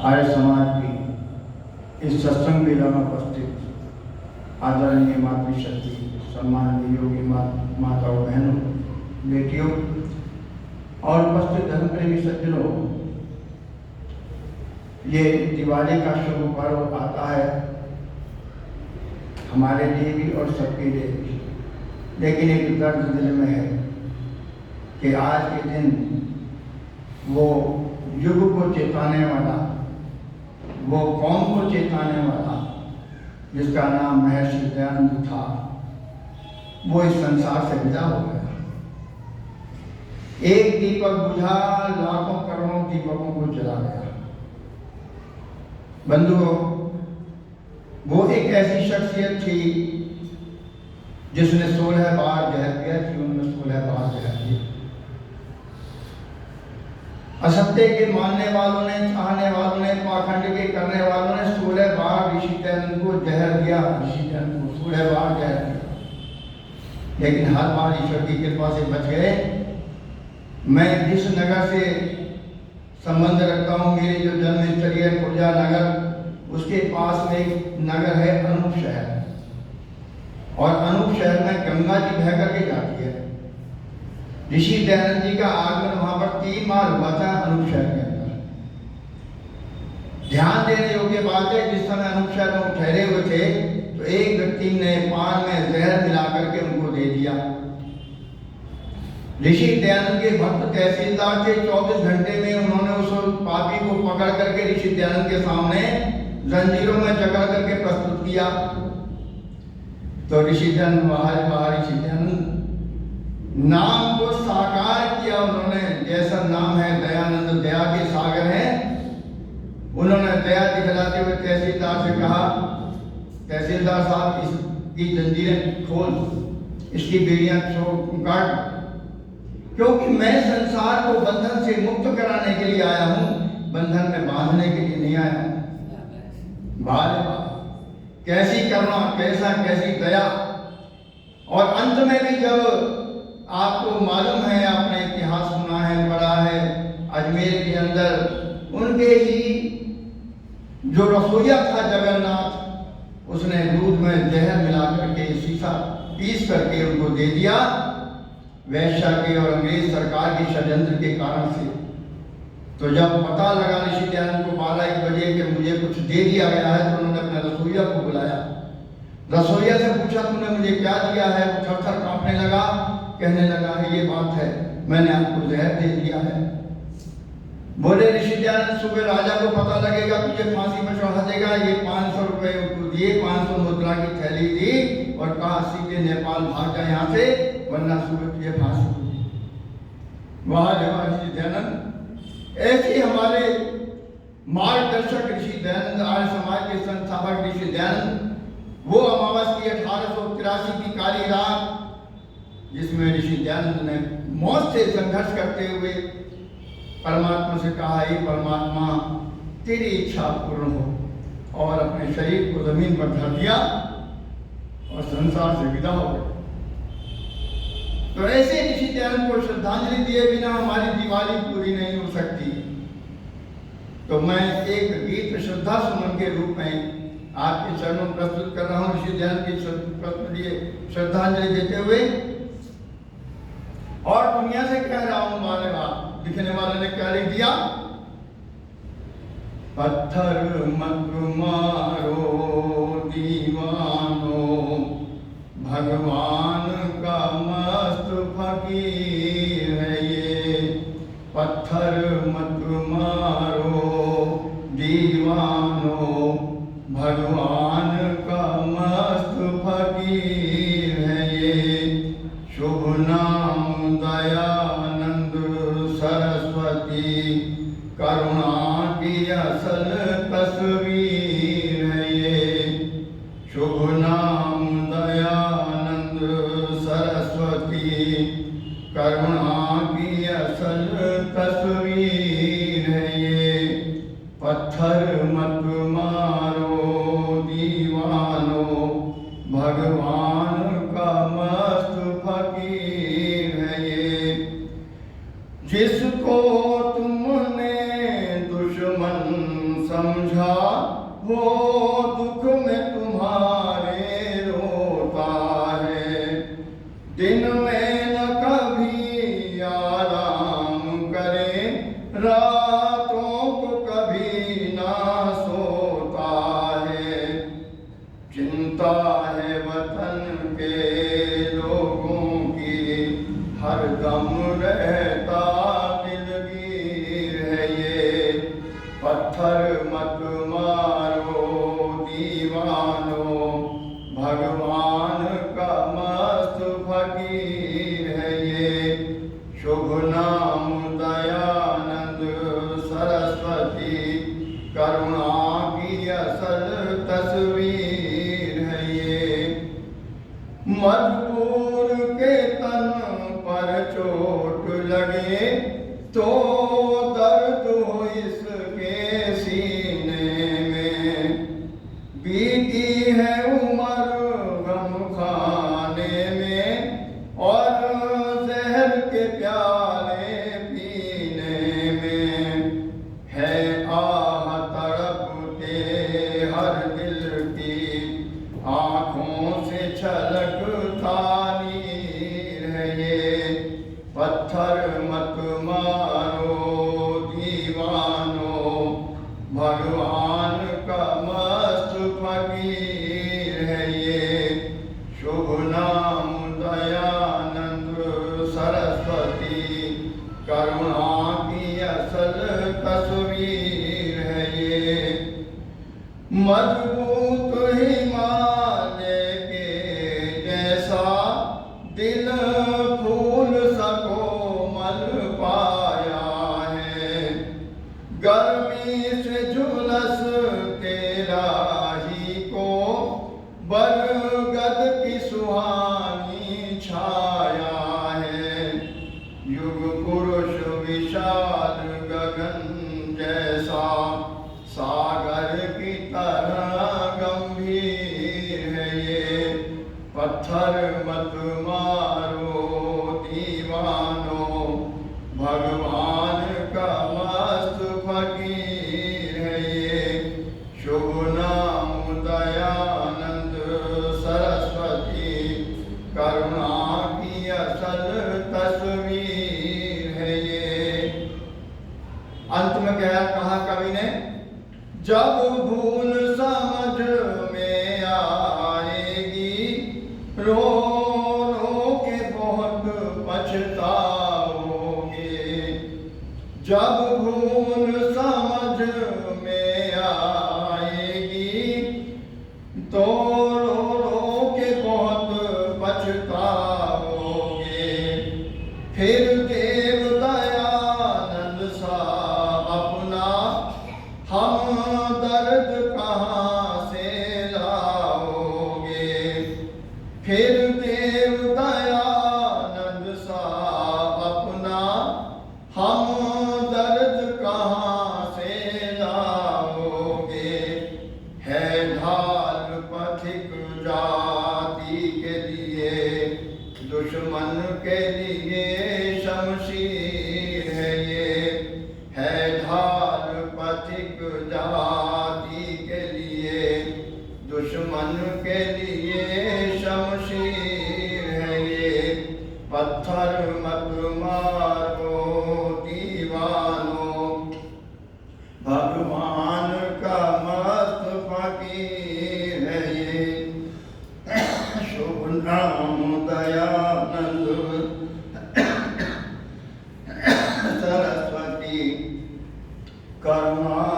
आर्य समाज की इस सत्संग मेला में उपस्थित आदरणीय मातृशक्ति सम्माननीय योगी माताओं, बहनों, बेटियों और उपस्थित धर्म प्रेमी सज्जनों, ये दिवाली का शुभ पर्व आता है हमारे लिए भी और सबके लिए भी। लेकिन एक दर्द दिल में है कि आज के दिन वो युग को चेताने वाला, वो कौम को चेताने वाला जिसका नाम महर्षि दयानंद था, वो इस संसार से विदा हो गया। एक दीपक बुझा, लाखों करोड़ों दीपकों को जला गया। बंधुओं, वो एक ऐसी शख्सियत थी जिसने 16 बार जहर किया, जीवन में 16 बार जहर किया। असत्य के मानने वालों ने, चाहने वालों ने, पाखंड के करने वालों ने 16 बार ऋषि दयानंद को जहर दिया। ऋषि दयानंद को 16 बार जहर दिया, लेकिन हर बार ईश्वर की कृपा से बच गए। मैं जिस नगर से संबंध रखता हूँ, मेरी जो जन्मस्थली है खुर्जा नगर, उसके पास में एक नगर है अनूप शहर, और अनूप शहर में गंगा जी बह करके जाती है। ऋषि दयानंद जी का आगमन वहां पर 3 बार हुआ था अनूप शहर के अंदर। ध्यान देने योग्य बात है, जिस समय अनूप शहर में वो ठहरे हुए थे तो एक व्यक्ति ने पान में जहर मिला करके उनको दे दिया। ऋषि दयानंद के भक्त तहसीलदार थे, 24 घंटे में उन्होंने उस पापी को पकड़ करके ऋषि दयानंद के सामने जंजीरों में जकड़ करके प्रस्तुत किया। तो ऋषि दयानंद बाहर ऋषि दयानंद नाम को साकार किया उन्होंने। जैसा नाम है दयानंद, दया के सागर हैं, उन्होंने दया दिखलाते हुए तहसीलदार से कहा, तहसीलदार साहब इसकी जंजीरें खोल, इसकी बेड़ियां काट, क्योंकि मैं संसार को बंधन से मुक्त कराने के लिए आया हूं, बंधन में बांधने के लिए नहीं आया हूं। कैसी करुणा, कैसी दया। और अंत में भी जब आपको मालूम है, आपने इतिहास सुना है, पढ़ा है, अजमेर के अंदर उनके ही जो रसोइया था जगन्नाथ, उसने दूध में जहर मिला करके शीशा पीस करके उनको दे दिया, वैश्या के और अंग्रेज सरकार के षड्यंत्र के कारण से। तो जब पता लगा ऋषि दयानंद को 12-1 बजे कि मुझे कुछ दे दिया गया है, तो उन्होंने अपने रसोइया को बुलाया। रसोइया से पूछा, तूने मुझे क्या दिया है? वो थर-थर कांपने लगा, कहने लगा है, ये बात है, मैंने आपको जहर दे दिया है। बोले ऋषि दयानंद, सुबह राजा को पता लगेगा, तुझे फांसी पर चढ़ा देगा। ये 500 रुपए उनको दिए, 500 मुद्रा की थैली दी और कहा, सीधे नेपाल भाग जा यहाँ से, वरना सुबह तुझे फांसी होगी। वाह ऋषि दयानंद। ऐसे हमारे मार्गदर्शक ऋषि दयानंद, आर्य समाज के संस्थापक ऋषि दयानंद, वो अमावस की 1883 की काली रात, जिसमें ऋषि दयानंद ने मौत से संघर्ष करते हुए परमात्मा से कहा, हे परमात्मा, तेरी इच्छा पूर्ण हो, और अपने शरीर को जमीन पर धर दिया और संसार से विदा हो गए। तो ऐसे ऋषि दयानंद को श्रद्धांजलि दिए बिना हमारी दिवाली पूरी नहीं हो सकती। तो मैं एक गीत श्रद्धा सुमन के रूप में आपके चरणों में प्रस्तुत कर रहा हूँ, ऋषि दयानंद की श्रद्धांजलि देते हुए। और दुनिया से कह रहा हूं, लिखने वाले ने क्या लिख दिया? पत्थर मत मारो दीवानो, भगवान का मस्त फकीर है ये। पत्थर मत मारो दीवानो, भगवान का मस्त फकीर है ये। शुभ नाम दयानंद सरस्वती, करुणा की असल तस्वीर है ये। शुभ नाम दयानंद सरस्वती, करुणा की असल तस्वीर है ये। पत्थर मत मारो दीवानो, भगवान का मस्त फकीर है ये। जिसको तुमने समझा वो दुख में तुम्हारे रोता है, दिन में न कभी आराम करे, रातों को कभी ना सोता है। चिंता है वतन के लोगों की, हर दम रहता दिलगीर है ये। पत्थर मत मारो दीवानो, भगवान का मस्त फकीर है ये। शुभ नाम दयानंद सरस्वती, करुणा की असल तस्वीर है ये। मजबूर के तन पर चोट लगे तो दर्द हो इसके सीने में, बीती है उम्र गम खाने में और जहर के प्याले पीने में। है आह तड़पते हर दिल की, आँखों से छलकता नीर है ये। पत्थर मत मारो दीवानो, भगवान का मस्त फकीर है ये। शुभ नाम दयानंद सरस्वती, करुणा की असल तस्वीर है ये। मजबूत हिमालय के जैसा दिल फूल सको मल पाया है, गर्मी से झुलस तेरा ही को बरगद की सुहानी छाया है। युग पुरुष विशाल गगन जैसा, सागर की तरह गंभीर है ये। पत्थर मत मारो दीवानो, भगवान का मस्त फकीर है ये। शुभ नाम दयानंद सरस्वती, करुणा की असल तस्वीर है ये। अंत में क्या कहा कवि ने? जब भूल समझ में आएगी, रो रो के बहुत पछताओगे। जब भूल समझ में आएगी, तो रो रो के बहुत पछताओगे। फिर देव दयानंद सा अपना हम दर्द कहाँ से लाओगे। फिर देव दयानंद सा अपना हम दर्द कहाँ से लाओगे। है ढाल पथिक जाति के लिए, दुश्मन के लिए शमशीर है ये। है ढाल पथिक जाति के लिए, दुश्मन के लिए शमशीर है ये। पत्थर मत मारो दीवानो, भगवान का मस्त फकीर है ये। शुभ नाम दयानंद सरस्वती, करुणा